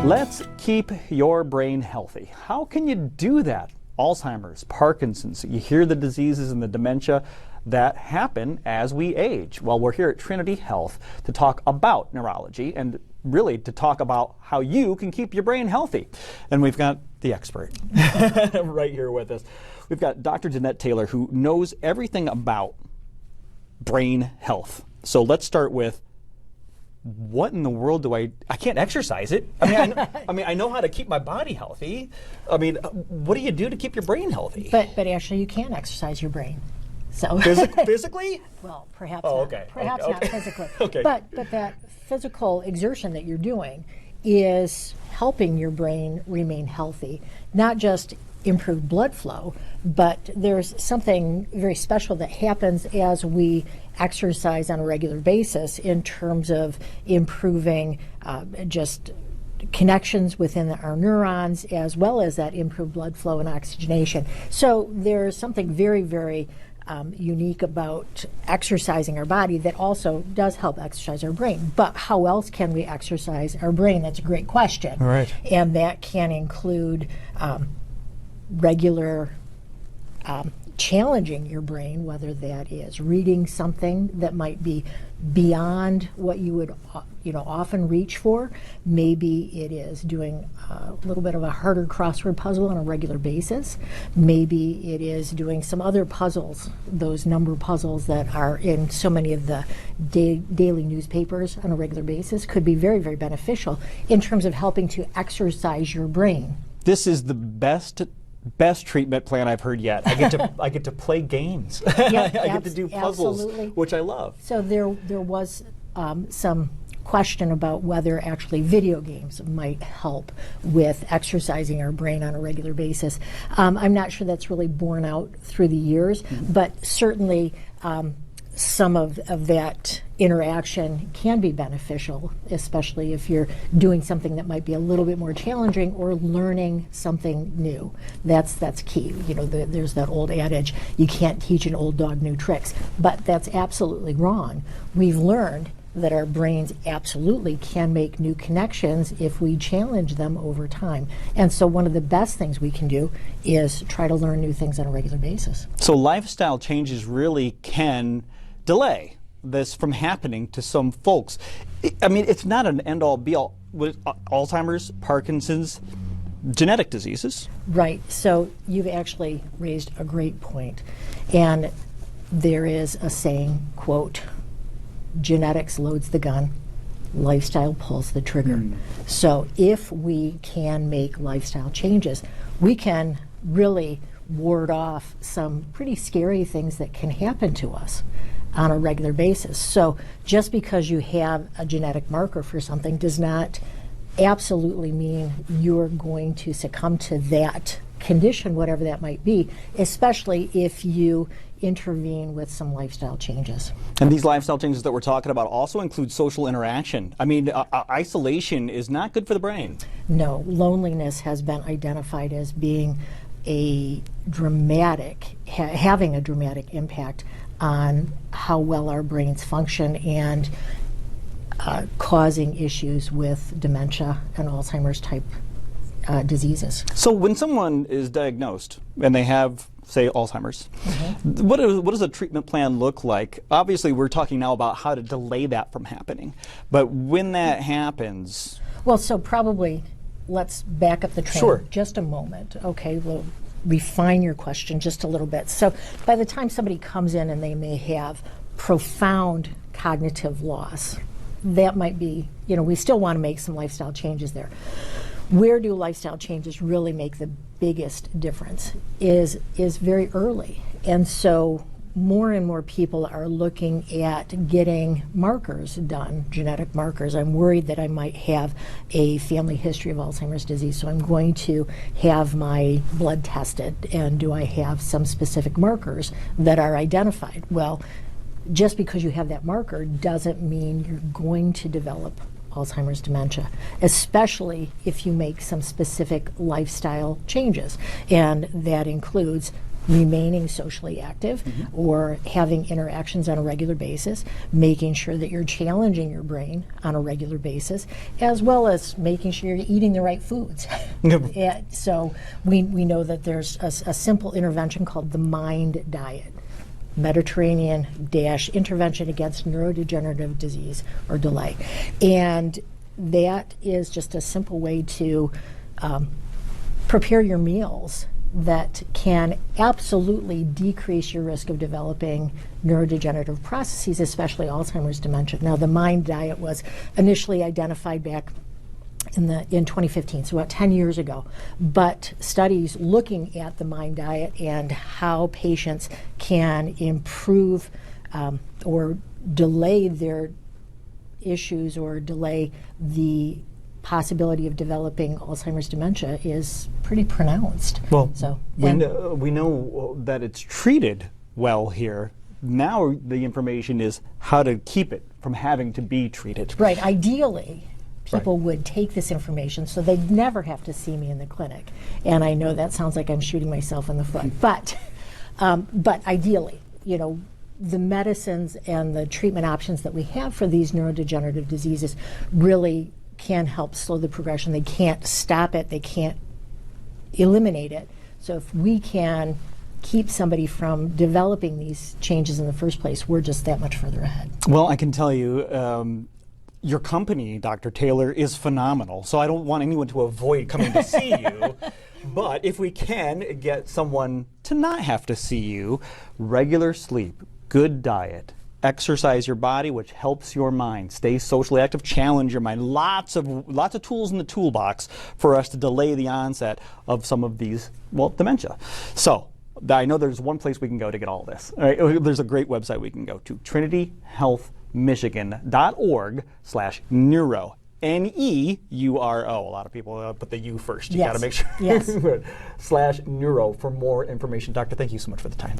Let's keep your brain healthy. How can you do that? Alzheimer's, Parkinson's, you hear the diseases and the dementia that happen as we age. Well, we're here at Trinity Health to talk about neurology and really to talk about how you can keep your brain healthy. And we've got the expert right here with us. We've got Dr. Danette Taylor, who knows everything about brain health. So let's start with, what in the world do I can't exercise it. I mean, I know how to keep my body healthy. I mean, what do you do to keep your brain healthy? But actually, you can exercise your brain. So physically? Well, perhaps not. Okay. Perhaps okay. not physically. Okay. But that physical exertion that you're doing is helping your brain remain healthy, not just improve blood flow, but there's something very special that happens as we exercise on a regular basis in terms of improving just connections within our neurons, as well as that improved blood flow and oxygenation. So there's something very, very unique about exercising our body that also does help exercise our brain. But how else can we exercise our brain? That's a great question. All right. And that can include regular challenging your brain, whether that is reading something that might be beyond what you would often reach for. Maybe it is doing a little bit of a harder crossword puzzle on a regular basis. Maybe it is doing some other puzzles, those number puzzles that are in so many of the daily newspapers on a regular basis. Could be very, very beneficial in terms of helping to exercise your brain. This is the best treatment plan I've heard yet. I get to play games. Yep, I get to do puzzles, absolutely. Which I love. So there was some question about whether actually video games might help with exercising our brain on a regular basis. I'm not sure that's really borne out through the years, but certainly some of that interaction can be beneficial, especially if you're doing something that might be a little bit more challenging or learning something new. That's key. There's that old adage, you can't teach an old dog new tricks, but that's absolutely wrong. We've learned that our brains absolutely can make new connections if we challenge them over time. And so one of the best things we can do is try to learn new things on a regular basis. So lifestyle changes really can delay this from happening to some folks. I mean, it's not an end-all be-all with Alzheimer's, Parkinson's, genetic diseases. Right. So you've actually raised a great point. And there is a saying, quote, genetics loads the gun, lifestyle pulls the trigger. So if we can make lifestyle changes, we can really ward off some pretty scary things that can happen to us on a regular basis. So just because you have a genetic marker for something does not absolutely mean you're going to succumb to that condition, whatever that might be, especially if you intervene with some lifestyle changes. And these lifestyle changes that we're talking about also include social interaction. I mean, isolation is not good for the brain. No, loneliness has been identified as being a dramatic, having a dramatic impact on how well our brains function and causing issues with dementia and Alzheimer's type diseases. So when someone is diagnosed and they have, say, Alzheimer's, what does a treatment plan look like? Obviously, we're talking now about how to delay that from happening. But when that happens... Well, so probably let's back up the train Sure. just a moment. Okay, we'll refine your question just a little bit. So by the time somebody comes in and they may have profound cognitive loss, that might be, we still want to make some lifestyle changes there. Where do lifestyle changes really make the biggest difference is very early. And so more and more people are looking at getting markers done, genetic markers. I'm worried that I might have a family history of Alzheimer's disease, so I'm going to have my blood tested. And do I have some specific markers that are identified? Well, just because you have that marker doesn't mean you're going to develop Alzheimer's dementia, especially if you make some specific lifestyle changes. And that includes remaining socially active or having interactions on a regular basis, making sure that you're challenging your brain on a regular basis, as well as making sure you're eating the right foods. So we know that there's a simple intervention called the MIND diet. Mediterranean intervention against neurodegenerative disease or delay. And that is just a simple way to prepare your meals that can absolutely decrease your risk of developing neurodegenerative processes, especially Alzheimer's dementia. Now, the MIND diet was initially identified back in 2015, so about 10 years ago. But studies looking at the MIND diet and how patients can improve or delay their issues or delay the possibility of developing Alzheimer's dementia is pretty pronounced. Well, so we know that it's treated well here. Now the information is how to keep it from having to be treated. Right. Ideally, people would take this information so they'd never have to see me in the clinic. And I know that sounds like I'm shooting myself in the foot, but ideally, the medicines and the treatment options that we have for these neurodegenerative diseases really can help slow the progression. They can't stop it. They can't eliminate it. So if we can keep somebody from developing these changes in the first place, we're just that much further ahead. Well, I can tell you, your company, Dr. Taylor, is phenomenal. So I don't want anyone to avoid coming to see you. But if we can get someone to not have to see you, regular sleep, good diet, exercise your body, which helps your mind, stay socially active, challenge your mind. Lots of tools in the toolbox for us to delay the onset of some of these, dementia. So I know there's one place we can go to get all this. All right, there's a great website we can go to, trinityhealthmichigan.org/neuro. Neuro. A lot of people put the U first. You got to make sure. Yes. /neuro for more information. Doctor, thank you so much for the time.